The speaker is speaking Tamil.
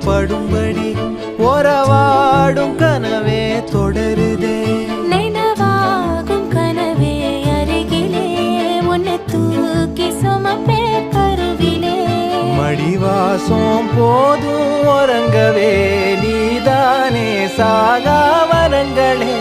படும்படி உறவாடும் கனவே தொடருதே. நினைவாகும் கனவே அருகிலே உன்னை தூக்கி சுமப்பே கருவிலே. மடிவாசம் போதும் உறங்கவே நீதானே சாகா வரங்களே.